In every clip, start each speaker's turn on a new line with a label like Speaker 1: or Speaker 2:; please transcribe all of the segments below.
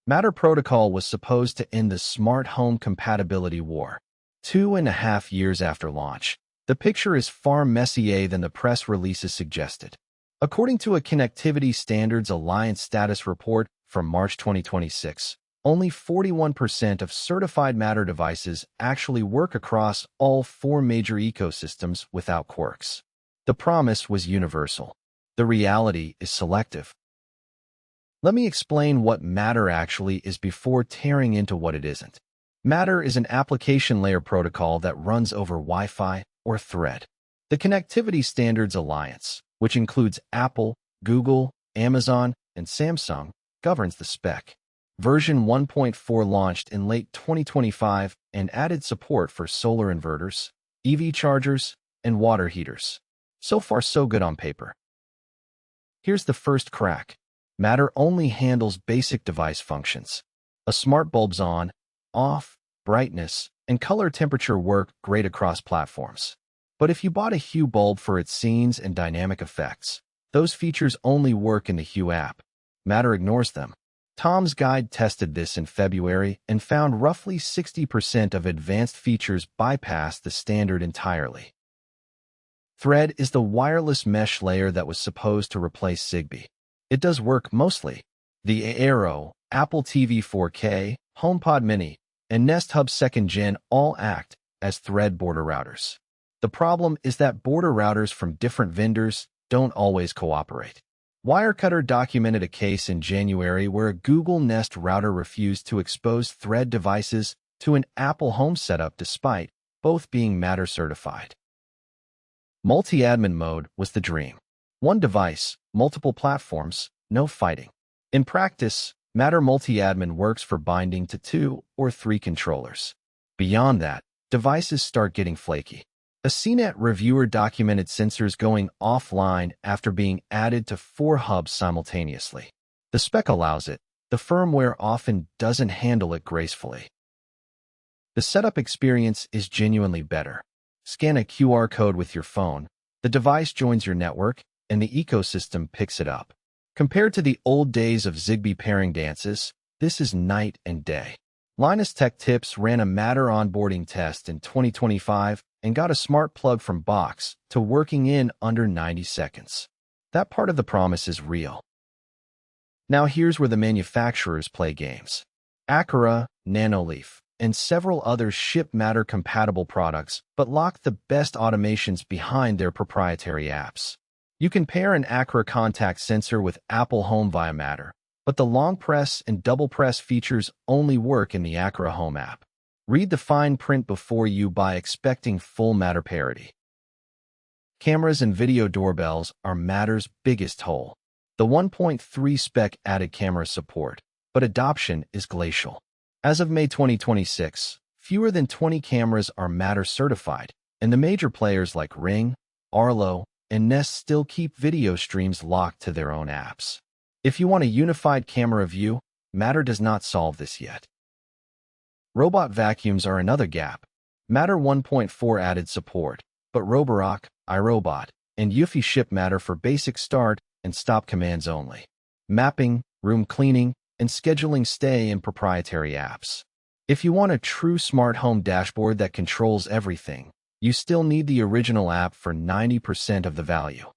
Speaker 1: Matter Protocol was supposed to end the smart home compatibility war. 2.5 years after launch, the picture is far messier than the press releases suggested. According to a Connectivity Standards Alliance status report from March 2026, only 41% of certified Matter devices actually work across all 4 major ecosystems without quirks. The promise was universal. The reality is selective. Let me explain what Matter actually is before tearing into what it isn't. Matter is an application layer protocol that runs over Wi-Fi or Thread. The Connectivity Standards Alliance, which includes Apple, Google, Amazon, and Samsung, governs the spec. Version 1.4 launched in late 2025 and added support for solar inverters, EV chargers, and water heaters. So far, so good on paper. Here's the first crack. Matter only handles basic device functions. A smart bulb's on, off, brightness, and color temperature work great across platforms. But if you bought a Hue bulb for its scenes and dynamic effects, those features only work in the Hue app. Matter ignores them. Tom's Guide tested this in February and found roughly 60% of advanced features bypass the standard entirely. Thread is the wireless mesh layer that was supposed to replace Zigbee. It does work mostly. The Aero, Apple TV 4K, HomePod Mini, and Nest Hub 2nd Gen all act as Thread border routers. The problem is that border routers from different vendors don't always cooperate. Wirecutter documented a case in January where a Google Nest router refused to expose Thread devices to an Apple Home setup despite both being Matter certified. Multi-admin mode was the dream. One device, multiple platforms, no fighting. In practice, Matter multi-admin works for binding to 2 or 3 controllers. Beyond that, devices start getting flaky. A CNET reviewer documented sensors going offline after being added to 4 hubs simultaneously. The spec allows it. The firmware often doesn't handle it gracefully. The setup experience is genuinely better. Scan a QR code with your phone, the device joins your network, and the ecosystem picks it up. Compared to the old days of Zigbee pairing dances, this is night and day. Linus Tech Tips ran a Matter onboarding test in 2025 and got a smart plug from box to working in under 90 seconds. That part of the promise is real. Now here's where the manufacturers play games. Acura, Nanoleaf, and several others ship Matter-compatible products but lock the best automations behind their proprietary apps. You can pair an Acura contact sensor with Apple Home via Matter, but the long press and double press features only work in the Acura Home app. Read the fine print before you buy expecting full Matter parity. Cameras and video doorbells are Matter's biggest hole. The 1.3 spec added camera support, but adoption is glacial. As of May 2026, fewer than 20 cameras are Matter certified, and the major players like Ring, Arlo, and Nest still keep video streams locked to their own apps. If you want a unified camera view, Matter does not solve this yet. Robot vacuums are another gap. Matter 1.4 added support, but Roborock, iRobot, and Eufy ship Matter for basic start and stop commands only. Mapping, room cleaning, and scheduling stay in proprietary apps. If you want a true smart home dashboard that controls everything, you still need the original app for 90% of the value.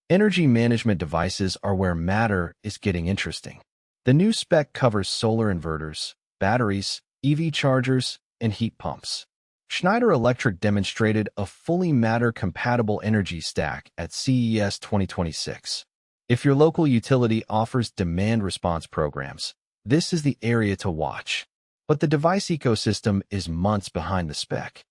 Speaker 1: Energy management devices are where Matter is getting interesting. The new spec covers solar inverters, batteries, EV chargers, and heat pumps. Schneider Electric demonstrated a fully Matter-compatible energy stack at CES 2026. If your local utility offers demand response programs, this is the area to watch. But the device ecosystem is months behind the spec.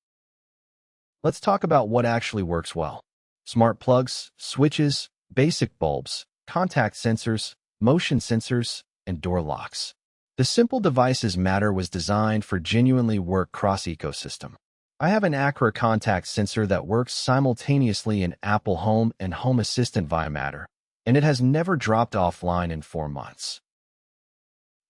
Speaker 1: Let's talk about what actually works well. Smart plugs, switches, basic bulbs, contact sensors, motion sensors, and door locks. The simple devices Matter was designed for genuinely work cross-ecosystem. I have an Acura contact sensor that works simultaneously in Apple Home and Home Assistant via Matter, and it has never dropped offline in 4 months.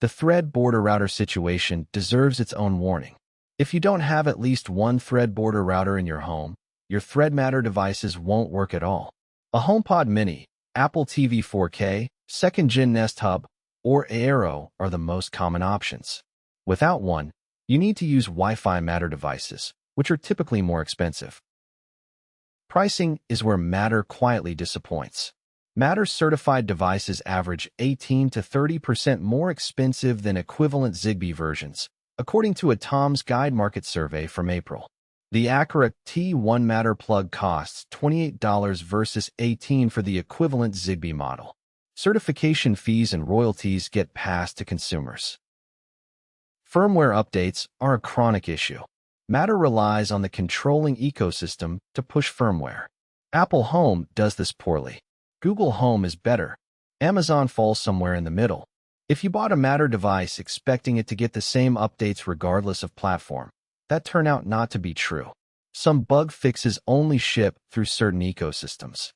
Speaker 1: The Thread border router situation deserves its own warning. If you don't have at least one Thread border router in your home, your Thread Matter devices won't work at all. A HomePod Mini, Apple TV 4K, 2nd Gen Nest Hub, or Aero are the most common options. Without one, you need to use Wi-Fi Matter devices, which are typically more expensive. Pricing is where Matter quietly disappoints. Matter certified devices average 18 to 30% more expensive than equivalent Zigbee versions, according to a Tom's Guide market survey from April. The Acura T1 Matter plug costs $28 versus $18 for the equivalent Zigbee model. Certification fees and royalties get passed to consumers. Firmware updates are a chronic issue. Matter relies on the controlling ecosystem to push firmware. Apple Home does this poorly. Google Home is better. Amazon falls somewhere in the middle. If you bought a Matter device expecting it to get the same updates regardless of platform, that turned out not to be true. Some bug fixes only ship through certain ecosystems.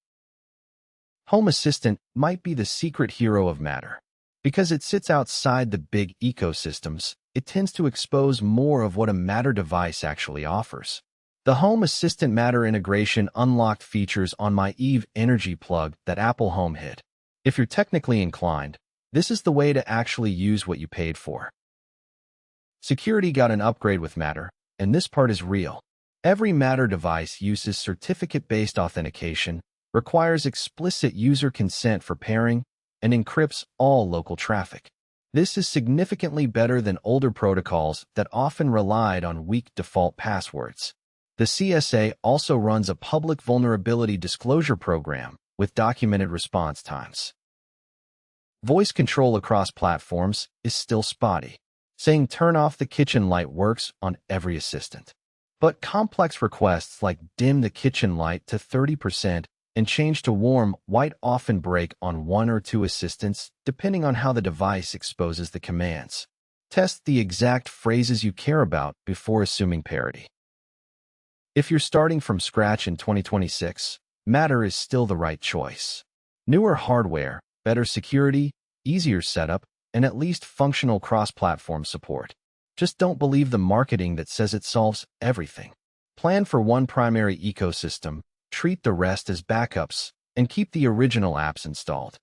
Speaker 1: Home Assistant might be the secret hero of Matter. Because it sits outside the big ecosystems, it tends to expose more of what a Matter device actually offers. The Home Assistant Matter integration unlocked features on my Eve Energy plug that Apple Home hid. If you're technically inclined, this is the way to actually use what you paid for. Security got an upgrade with Matter, and this part is real. Every Matter device uses certificate-based authentication, requires explicit user consent for pairing, and encrypts all local traffic. This is significantly better than older protocols that often relied on weak default passwords. The CSA also runs a public vulnerability disclosure program with documented response times. Voice control across platforms is still spotty. Saying turn off the kitchen light works on every assistant. But complex requests like dim the kitchen light to 30% and change to warm white often break on one or two assistants depending on how the device exposes the commands. Test the exact phrases you care about before assuming parity. If you're starting from scratch in 2026, Matter is still the right choice. Newer hardware, better security, easier setup, and at least functional cross-platform support. Just don't believe the marketing that says it solves everything. Plan for one primary ecosystem, treat the rest as backups, and keep the original apps installed.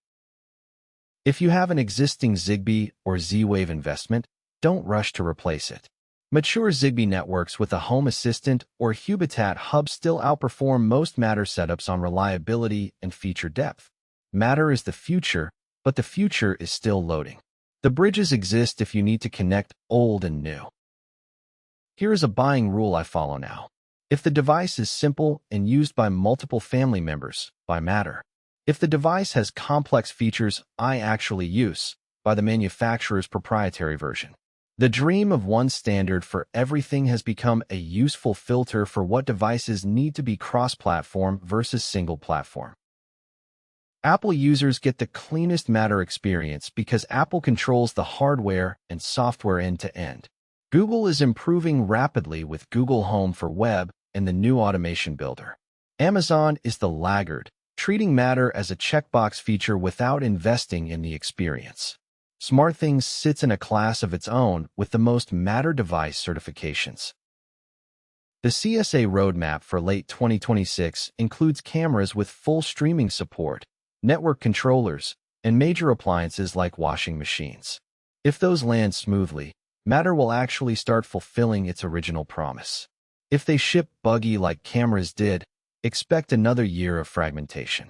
Speaker 1: If you have an existing Zigbee or Z-Wave investment, don't rush to replace it. Mature Zigbee networks with a Home Assistant or Hubitat hub still outperform most Matter setups on reliability and feature depth. Matter is the future, but the future is still loading. The bridges exist if you need to connect old and new. Here is a buying rule I follow now. If the device is simple and used by multiple family members, buy Matter. If the device has complex features I actually use, buy the manufacturer's proprietary version. The dream of one standard for everything has become a useful filter for what devices need to be cross-platform versus single-platform. Apple users get the cleanest Matter experience because Apple controls the hardware and software end-to-end. Google is improving rapidly with Google Home for Web and the new automation builder. Amazon is the laggard, treating Matter as a checkbox feature without investing in the experience. SmartThings sits in a class of its own with the most Matter device certifications. The CSA roadmap for late 2026 includes cameras with full streaming support, network controllers, and major appliances like washing machines. If those land smoothly, Matter will actually start fulfilling its original promise. If they ship buggy like cameras did, expect another year of fragmentation.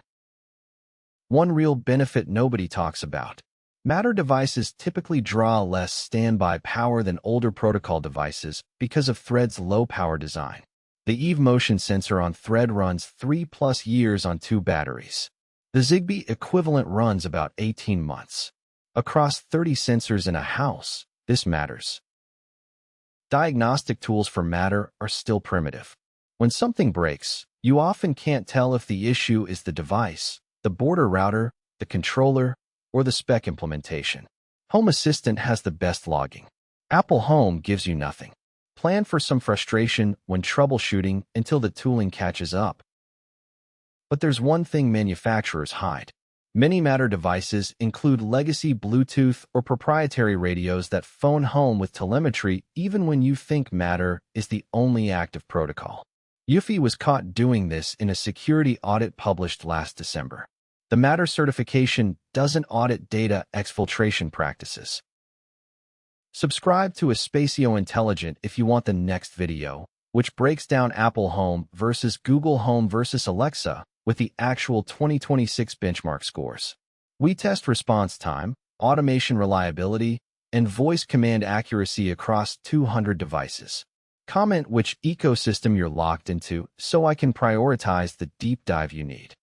Speaker 1: One real benefit nobody talks about. Matter devices typically draw less standby power than older protocol devices because of Thread's low-power design. The Eve motion sensor on Thread runs 3+ years on 2 batteries. The Zigbee equivalent runs about 18 months. Across 30 sensors in a house, this matters. Diagnostic tools for Matter are still primitive. When something breaks, you often can't tell if the issue is the device, the border router, the controller, or the spec implementation. Home Assistant has the best logging. Apple Home gives you nothing. Plan for some frustration when troubleshooting until the tooling catches up. But there's one thing manufacturers hide. Many Matter devices include legacy Bluetooth or proprietary radios that phone home with telemetry even when you think Matter is the only active protocol. Unify was caught doing this in a security audit published last December. The Matter certification doesn't audit data exfiltration practices. Subscribe to Espacio Intelligent if you want the next video, which breaks down Apple Home versus Google Home versus Alexa with the actual 2026 benchmark scores. We test response time, automation reliability, and voice command accuracy across 200 devices. Comment which ecosystem you're locked into so I can prioritize the deep dive you need.